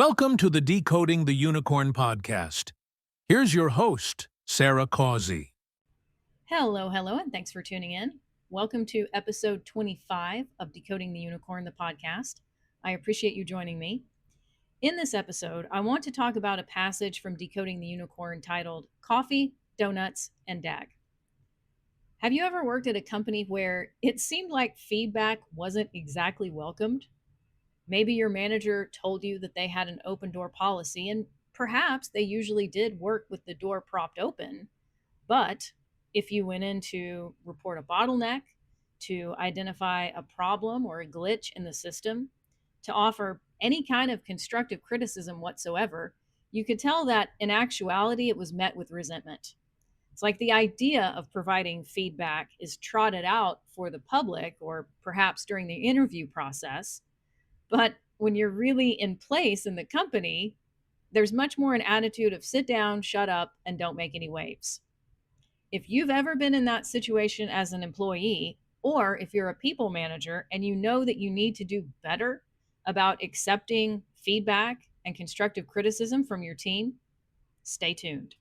Welcome to the Decoding the Unicorn podcast. Here's your host, Sarah Causey. Hello, and thanks for tuning in. Welcome to episode 25 of Decoding the Unicorn, the podcast. I appreciate you joining me. In this episode, I want to talk about a passage from Decoding the Unicorn titled Coffee, Donuts, and Dag. Have you ever worked at a company where it seemed like feedback wasn't exactly welcomed? Maybe your manager told you that they had an open door policy, and perhaps they usually did work with the door propped open. But if you went in to report a bottleneck, to identify a problem or a glitch in the system, to offer any kind of constructive criticism whatsoever, you could tell that in actuality it was met with resentment. It's like the idea of providing feedback is trotted out for the public or perhaps during the interview process. But when you're really in place in the company, there's much more an attitude of sit down, shut up, and don't make any waves. If you've ever been in that situation as an employee, or if you're a people manager and you know that you need to do better about accepting feedback and constructive criticism from your team, stay tuned.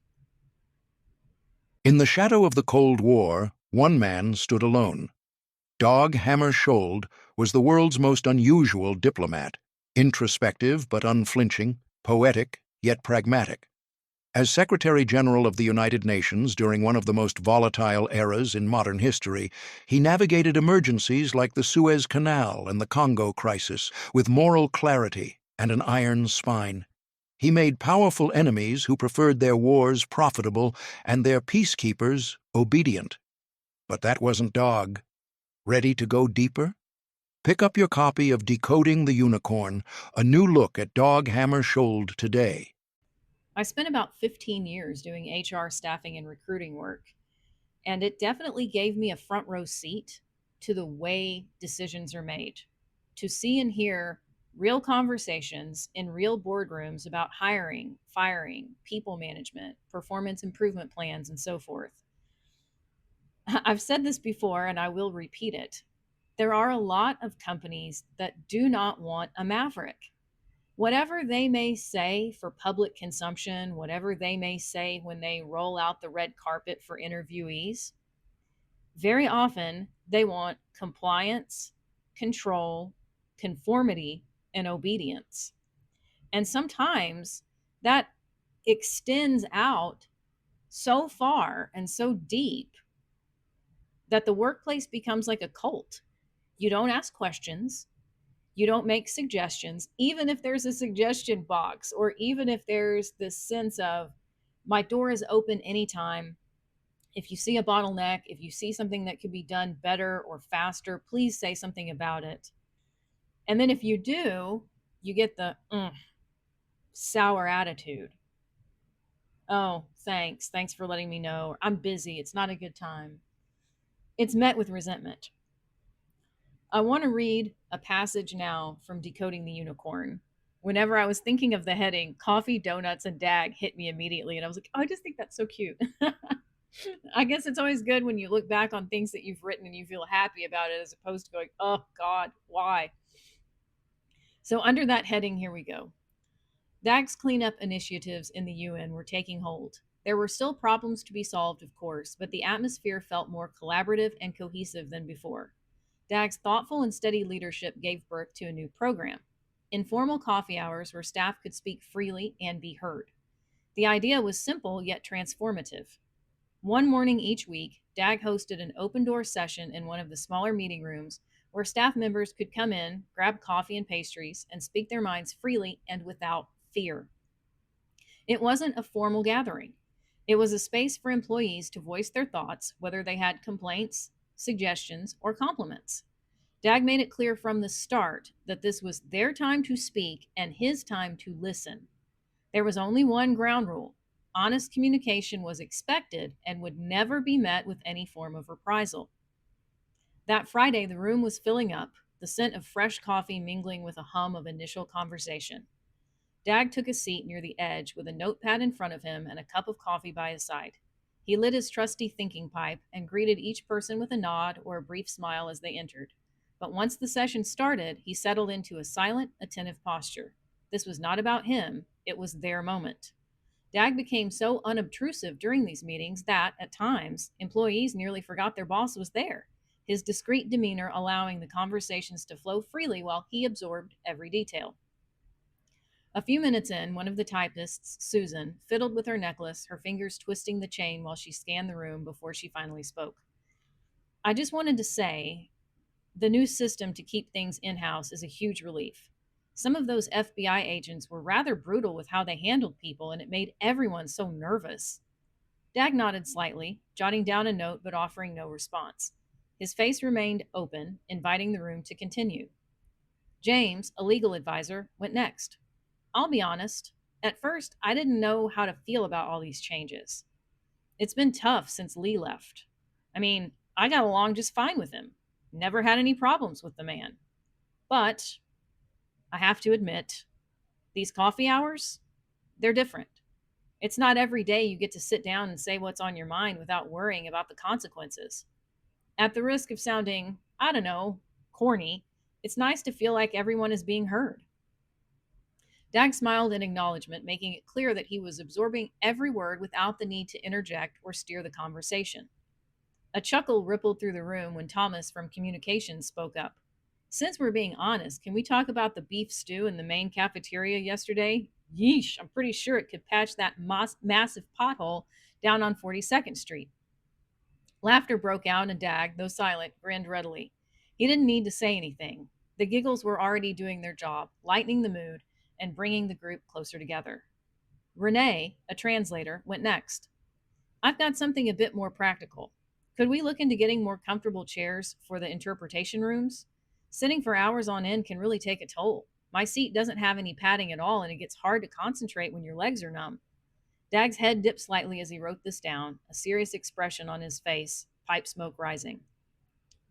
In the shadow of the Cold War, one man stood alone. Dag Hammarskjöld was the world's most unusual diplomat, introspective but unflinching, poetic yet pragmatic. As Secretary General of the United Nations during one of the most volatile eras in modern history, he navigated emergencies like the Suez Canal and the Congo crisis with moral clarity and an iron spine. He made powerful enemies who preferred their wars profitable and their peacekeepers obedient. But that wasn't Dag. Ready to go deeper? Pick up your copy of Decoding the Unicorn, a new look at Dag Hammarskjöld today. I spent about 15 years doing HR staffing and recruiting work, and it definitely gave me a front row seat to the way decisions are made, to see and hear real conversations in real boardrooms about hiring, firing, people management, performance improvement plans, and so forth. I've said this before and I will repeat it. There are a lot of companies that do not want a maverick. Whatever they may say for public consumption, whatever they may say when they roll out the red carpet for interviewees, very often they want compliance, control, conformity, and obedience. And sometimes that extends out so far and so deep that the workplace becomes like a cult. You don't ask questions. You don't make suggestions, even if there's a suggestion box, or even if there's this sense of my door is open anytime. If you see a bottleneck, if you see something that could be done better or faster, please say something about it. And then if you do, you get the sour attitude. Oh, thanks. Thanks for letting me know. I'm busy. It's not a good time. It's met with resentment. I want to read a passage now from Decoding the Unicorn. Whenever I was thinking of the heading, Coffee, Donuts, and Dag hit me immediately. And I was like, oh, I just think that's so cute. I guess it's always good when you look back on things that you've written and you feel happy about it as opposed to going, oh, God, why? So under that heading, here we go. Dag's cleanup initiatives in the UN were taking hold. There were still problems to be solved, of course, but the atmosphere felt more collaborative and cohesive than before. Dag's thoughtful and steady leadership gave birth to a new program, informal coffee hours where staff could speak freely and be heard. The idea was simple yet transformative. One morning each week, Dag hosted an open-door session in one of the smaller meeting rooms where staff members could come in, grab coffee and pastries, and speak their minds freely and without fear. It wasn't a formal gathering. It was a space for employees to voice their thoughts, whether they had complaints, suggestions, or compliments. Dag made it clear from the start that this was their time to speak and his time to listen. There was only one ground rule. Honest communication was expected and would never be met with any form of reprisal. That Friday, the room was filling up, the scent of fresh coffee mingling with a hum of initial conversation. Dag took a seat near the edge with a notepad in front of him and a cup of coffee by his side. He lit his trusty thinking pipe and greeted each person with a nod or a brief smile as they entered. But once the session started, he settled into a silent, attentive posture. This was not about him, it was their moment. Dag became so unobtrusive during these meetings that, at times, employees nearly forgot their boss was there, his discreet demeanor allowing the conversations to flow freely while he absorbed every detail. A few minutes in, one of the typists, Susan, fiddled with her necklace, her fingers twisting the chain while she scanned the room before she finally spoke. I just wanted to say the new system to keep things in house is a huge relief. Some of those FBI agents were rather brutal with how they handled people, and it made everyone so nervous. Dag nodded slightly, jotting down a note but offering no response. His face remained open, inviting the room to continue. James, a legal advisor, went next. I'll be honest, at first I didn't know how to feel about all these changes. It's been tough since Lee left. I mean, I got along just fine with him. Never had any problems with the man. But I have to admit, these coffee hours, they're different. It's not every day you get to sit down and say what's on your mind without worrying about the consequences. At the risk of sounding, I don't know, corny, it's nice to feel like everyone is being heard. Dag smiled in acknowledgement, making it clear that he was absorbing every word without the need to interject or steer the conversation. A chuckle rippled through the room when Thomas from communications spoke up. Since we're being honest, can we talk about the beef stew in the main cafeteria yesterday? Yeesh, I'm pretty sure it could patch that massive pothole down on 42nd Street. Laughter broke out, and Dag, though silent, grinned readily. He didn't need to say anything. The giggles were already doing their job, lightening the mood and bringing the group closer together. Renee, a translator, went next. I've got something a bit more practical. Could we look into getting more comfortable chairs for the interpretation rooms? Sitting for hours on end can really take a toll. My seat doesn't have any padding at all, and it gets hard to concentrate when your legs are numb. Dag's head dipped slightly as he wrote this down, a serious expression on his face, pipe smoke rising.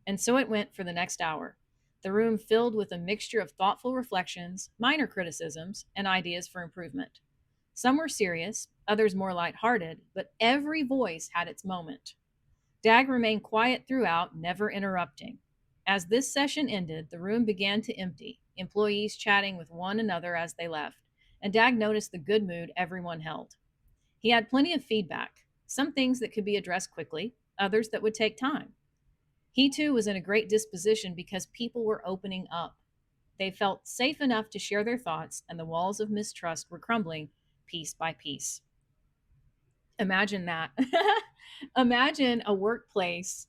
And so it went for the next hour, the room filled with a mixture of thoughtful reflections, minor criticisms, and ideas for improvement. Some were serious, others more lighthearted, but every voice had its moment. Dag remained quiet throughout, never interrupting. As this session ended, the room began to empty, employees chatting with one another as they left, and Dag noticed the good mood everyone held. He had plenty of feedback, some things that could be addressed quickly, others that would take time. He too was in a great disposition because people were opening up. They felt safe enough to share their thoughts, and the walls of mistrust were crumbling piece by piece. Imagine that. Imagine a workplace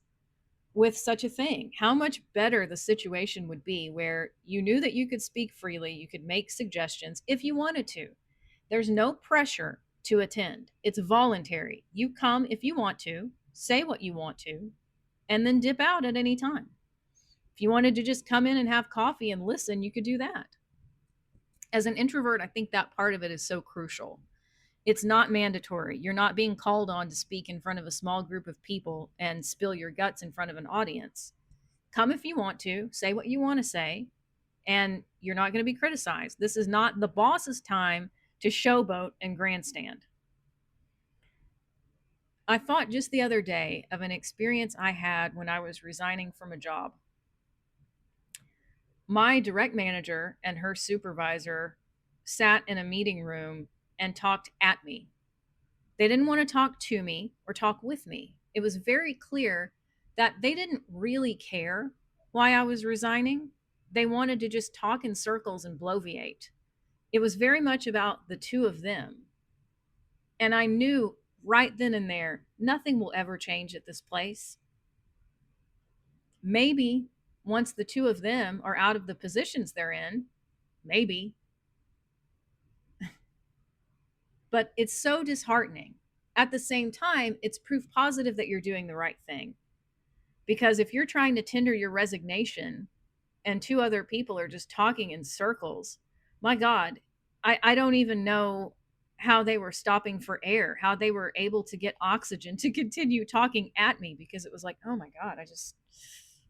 with such a thing. How much better the situation would be where you knew that you could speak freely, you could make suggestions if you wanted to. There's no pressure to attend. It's voluntary. You come if you want to, say what you want to, and then dip out at any time. If you wanted to just come in and have coffee and listen, you could do that. As an introvert, I think that part of it is so crucial. It's not mandatory. You're not being called on to speak in front of a small group of people and spill your guts in front of an audience. Come if you want to, say what you want to say, and you're not going to be criticized. This is not the boss's time to showboat and grandstand. I thought just the other day of an experience I had when I was resigning from a job. My direct manager and her supervisor sat in a meeting room and talked at me. They didn't want to talk to me or talk with me. It was very clear that they didn't really care why I was resigning. They wanted to just talk in circles and bloviate. It was very much about the two of them. And I knew right then and there, nothing will ever change at this place. Maybe once the two of them are out of the positions they're in, maybe. But it's so disheartening. At the same time, it's proof positive that you're doing the right thing. Because if you're trying to tender your resignation and two other people are just talking in circles, my God, I don't even know how they were stopping for air, how they were able to get oxygen to continue talking at me, because it was like, oh my God,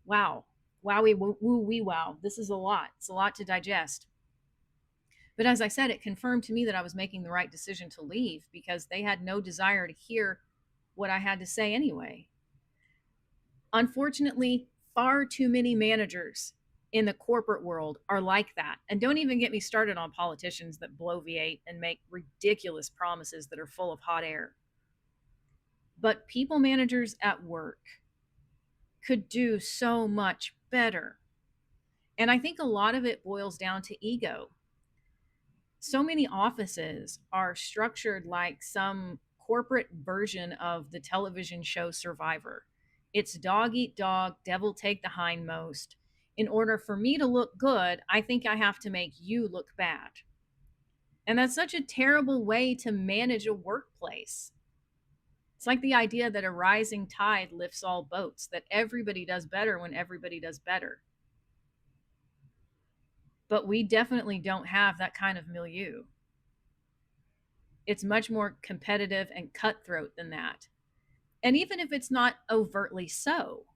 wow. Wowie, woo, wee, wow. This is a lot. It's a lot to digest. But as I said, it confirmed to me that I was making the right decision to leave because they had no desire to hear what I had to say anyway. Unfortunately, far too many managers in the corporate world are like that. And don't even get me started on politicians that bloviate and make ridiculous promises that are full of hot air. But people managers at work could do so much better. And I think a lot of it boils down to ego. So many offices are structured like some corporate version of the television show Survivor. It's dog eat dog, devil take the hindmost. In order for me to look good, I think I have to make you look bad. And that's such a terrible way to manage a workplace. It's like the idea that a rising tide lifts all boats, that everybody does better when everybody does better. But we definitely don't have that kind of milieu. It's much more competitive and cutthroat than that. And even if it's not overtly so,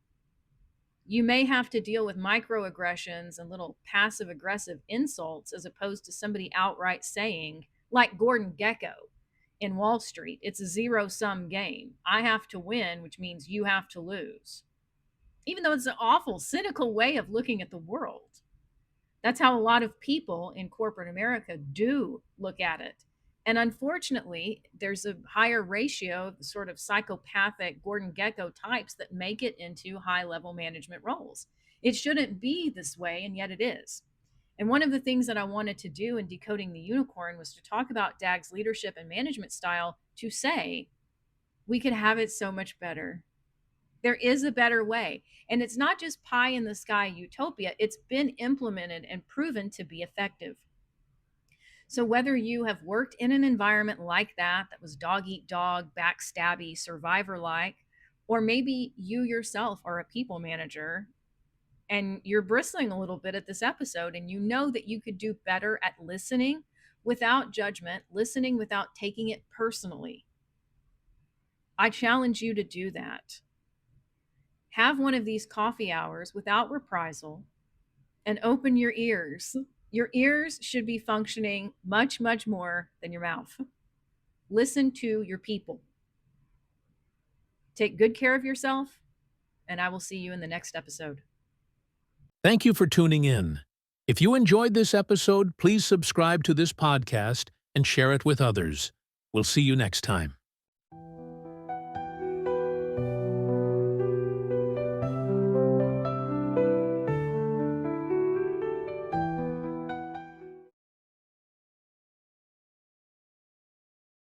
you may have to deal with microaggressions and little passive aggressive insults as opposed to somebody outright saying, like Gordon Gekko in Wall Street, it's a zero-sum game. I have to win, which means you have to lose. Even though it's an awful, cynical way of looking at the world. That's how a lot of people in corporate America do look at it. And unfortunately, there's a higher ratio of the sort of psychopathic Gordon Gekko types that make it into high-level management roles. It shouldn't be this way, and yet it is. And one of the things that I wanted to do in Decoding the Unicorn was to talk about Dag's leadership and management style to say, we could have it so much better. There is a better way. And it's not just pie in the sky utopia. It's been implemented and proven to be effective. So whether you have worked in an environment like that was dog eat dog, backstabby, survivor like, or maybe you yourself are a people manager and you're bristling a little bit at this episode and you know that you could do better at listening without judgment, listening without taking it personally. I challenge you to do that. Have one of these coffee hours without reprisal and open your ears. Your ears should be functioning much, much more than your mouth. Listen to your people. Take good care of yourself, and I will see you in the next episode. Thank you for tuning in. If you enjoyed this episode, please subscribe to this podcast and share it with others. We'll see you next time.